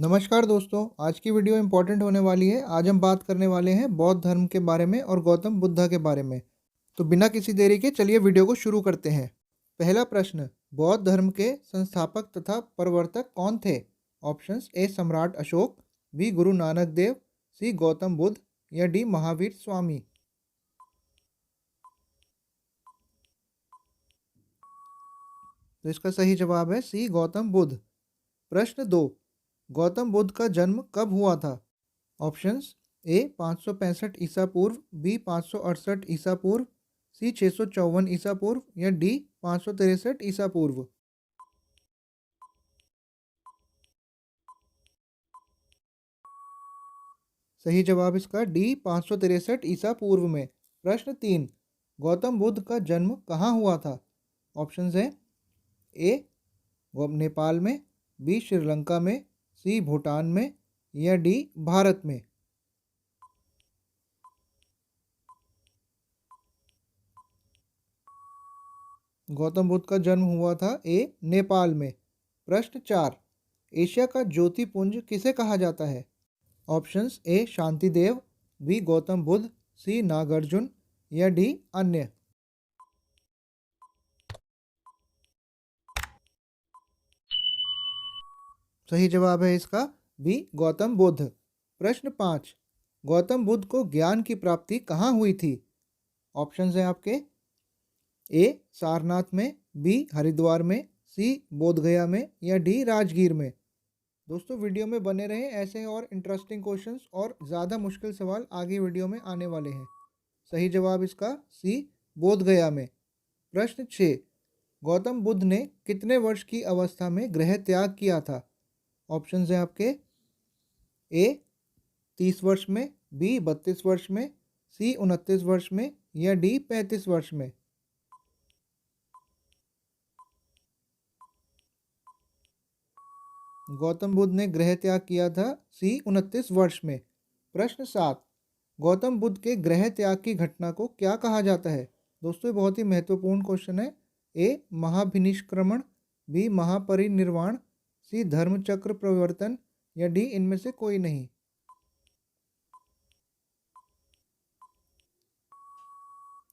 नमस्कार दोस्तों, आज की वीडियो इम्पोर्टेंट होने वाली है। आज हम बात करने वाले हैं बौद्ध धर्म के बारे में और गौतम बुद्धा के बारे में। तो बिना किसी देरी के चलिए वीडियो को शुरू करते हैं। पहला प्रश्न, बौद्ध धर्म के संस्थापक तथा प्रवर्तक कौन थे? ऑप्शंस: ए सम्राट अशोक, बी गुरु नानक देव, सी गौतम बुद्ध या डी महावीर स्वामी। तो इसका सही जवाब है सी गौतम बुद्ध। प्रश्न 2, गौतम बुद्ध का जन्म कब हुआ था? ऑप्शंस: ए 565 ईसा पूर्व, बी 568 ईसा पूर्व, सी 654 ईसा पूर्व या डी 563 ईसा पूर्व। सही जवाब इसका डी 563 ईसा पूर्व में। प्रश्न 3, गौतम बुद्ध का जन्म कहाँ हुआ था? ऑप्शंस हैं: ए नेपाल में, बी श्रीलंका में, सी भूटान में या डी भारत में। गौतम बुद्ध का जन्म हुआ था ए नेपाल में। प्रश्न 4, एशिया का ज्योतिपुंज किसे कहा जाता है? ऑप्शंस: ए शांति देव, बी गौतम बुद्ध, सी नागार्जुन या डी अन्य। सही जवाब है इसका बी गौतम बुद्ध। प्रश्न 5, गौतम बुद्ध को ज्ञान की प्राप्ति कहाँ हुई थी? ऑप्शंस हैं आपके: ए सारनाथ में, बी हरिद्वार में, सी बोधगया में या डी राजगीर में। दोस्तों वीडियो में बने रहें, ऐसे और इंटरेस्टिंग क्वेश्चंस और ज़्यादा मुश्किल सवाल आगे वीडियो में आने वाले हैं। सही जवाब इसका सी बोधगया में। प्रश्न 6, गौतम बुद्ध ने कितने वर्ष की अवस्था में गृह त्याग किया था? ऑप्शंस हैं आपके: ए 30 वर्ष में, बी 32 वर्ष में, सी 29 वर्ष में या डी 35 वर्ष में। गौतम बुद्ध ने गृह त्याग किया था सी 29 वर्ष में। प्रश्न 7, गौतम बुद्ध के गृह त्याग की घटना को क्या कहा जाता है? दोस्तों ये बहुत ही महत्वपूर्ण क्वेश्चन है। ए महाभिनिष्क्रमण, बी महापरिनिर्वाण, सी धर्मचक्र प्रवर्तन या डी इनमें से कोई नहीं।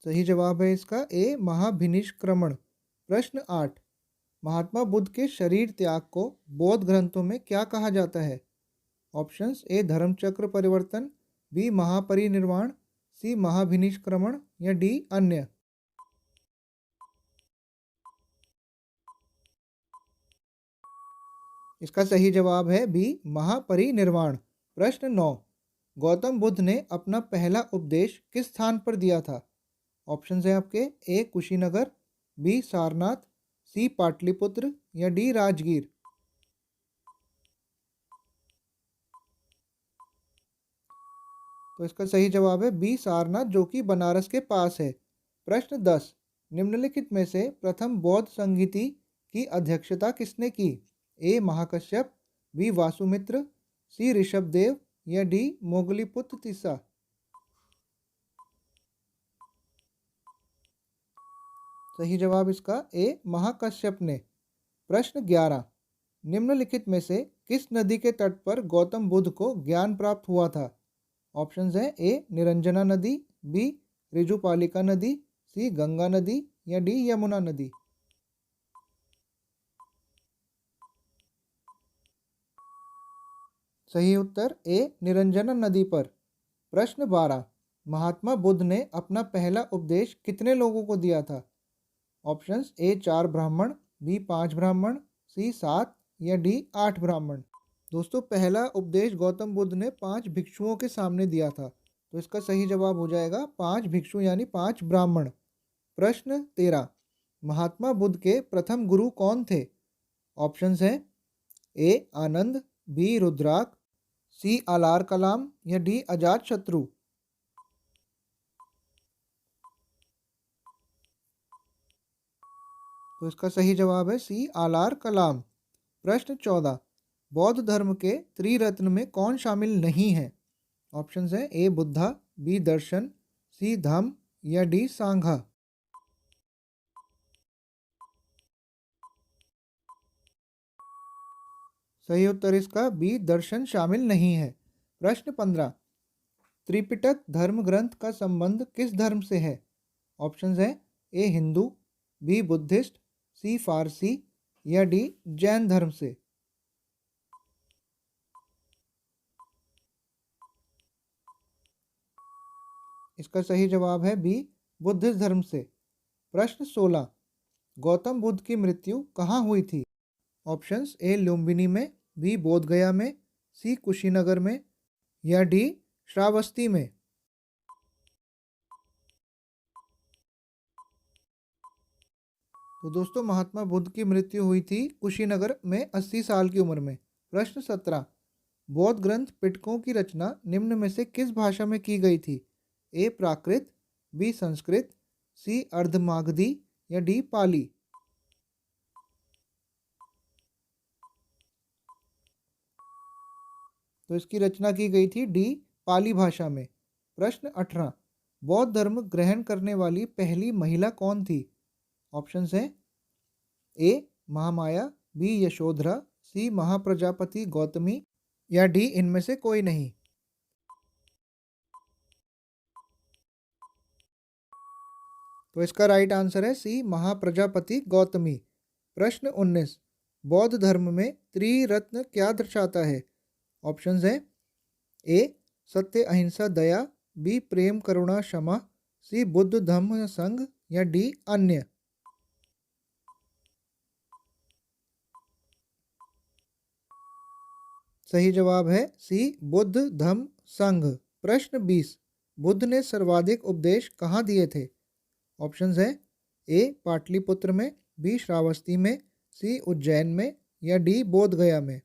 सही जवाब है इसका ए महाभिनिष्क्रमण। प्रश्न 8, महात्मा बुद्ध के शरीर त्याग को बौद्ध ग्रंथों में क्या कहा जाता है? ऑप्शंस: ए धर्मचक्र परिवर्तन, बी महापरिनिर्वाण, सी महाभिनिष्क्रमण या डी अन्य। इसका सही जवाब है बी महापरिनिर्वाण। प्रश्न 9, गौतम बुद्ध ने अपना पहला उपदेश किस स्थान पर दिया था? ऑप्शंस हैं आपके: ए कुशीनगर, बी सारनाथ, सी पाटलिपुत्र या डी राजगीर। तो इसका सही जवाब है बी सारनाथ, जो कि बनारस के पास है। प्रश्न 10, निम्नलिखित में से प्रथम बौद्ध संगीति की अध्यक्षता किसने की? ए महाकश्यप, बी वासुमित्र, सी ऋषभदेव या डी मोगलीपुत्र तीसरा। सही जवाब इसका ए महाकश्यप ने। प्रश्न 11, निम्नलिखित में से किस नदी के तट पर गौतम बुद्ध को ज्ञान प्राप्त हुआ था? ऑप्शंस हैं: ए निरंजना नदी, बी ऋजुपालिका नदी, सी गंगा नदी या डी यमुना नदी। सही उत्तर ए निरंजना नदी पर। प्रश्न 12, महात्मा बुद्ध ने अपना पहला उपदेश कितने लोगों को दिया था? ऑप्शंस: ए 4 ब्राह्मण, बी 5 ब्राह्मण, सी 7 या डी 8 ब्राह्मण। दोस्तों पहला उपदेश गौतम बुद्ध ने 5 भिक्षुओं के सामने दिया था। तो इसका सही जवाब हो जाएगा 5 भिक्षु यानी 5 ब्राह्मण। प्रश्न 13, महात्मा बुद्ध के प्रथम गुरु कौन थे? ऑप्शंस हैं: ए आनंद, बी रुद्राक, सी आलार कलाम या डी अजात शत्रु। तो इसका सही जवाब है सी आलार कलाम। प्रश्न 14, बौद्ध धर्म के त्रिरत्न में कौन शामिल नहीं है? ऑप्शंस हैं: ए बुद्धा, बी दर्शन, सी धम्म या डी सांघा। सही उत्तर इसका बी दर्शन शामिल नहीं है। प्रश्न 15, त्रिपिटक धर्म ग्रंथ का संबंध किस धर्म से है? ऑप्शंस हैं ए हिंदू, बी बुद्धिस्ट, सी फारसी या डी जैन धर्म से। इसका सही जवाब है बी बुद्धिस्ट धर्म से। प्रश्न 16, गौतम बुद्ध की मृत्यु कहाँ हुई थी? ऑप्शंस ए लुम्बिनी में, बी बोधगया में, सी कुशीनगर में या डी श्रावस्ती में। तो दोस्तों महात्मा बुद्ध की मृत्यु हुई थी कुशीनगर में 80 साल की उम्र में। प्रश्न 17, बौद्ध ग्रंथ पिटकों की रचना निम्न में से किस भाषा में की गई थी? ए प्राकृत, बी संस्कृत, सी अर्धमागधी या डी पाली। तो इसकी रचना की गई थी डी पाली भाषा में। प्रश्न 18, बौद्ध धर्म ग्रहण करने वाली पहली महिला कौन थी? ऑप्शंस हैं ए महामाया, बी यशोधरा, सी महाप्रजापति गौतमी या डी इनमें से कोई नहीं। तो इसका राइट आंसर है सी महाप्रजापति गौतमी। प्रश्न 19, बौद्ध धर्म में त्रिरत्न क्या दर्शाता है? ऑप्शंस हैं ए सत्य अहिंसा दया, बी प्रेम करुणा क्षमा, सी बुद्ध धम्म संघ या डी अन्य। सही जवाब है सी बुद्ध धम्म संघ। प्रश्न 20, बुद्ध ने सर्वाधिक उपदेश कहाँ दिए थे? ऑप्शंस हैं ए पाटलिपुत्र में, बी श्रावस्ती में, सी उज्जैन में या डी बोधगया में।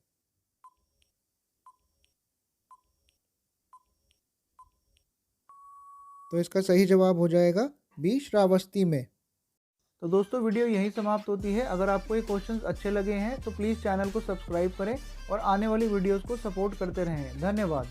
तो इसका सही जवाब हो जाएगा बी श्रावस्ती में। तो दोस्तों वीडियो यहीं समाप्त होती है। अगर आपको ये क्वेश्चंस अच्छे लगे हैं तो प्लीज़ चैनल को सब्सक्राइब करें और आने वाली वीडियोस को सपोर्ट करते रहें। धन्यवाद।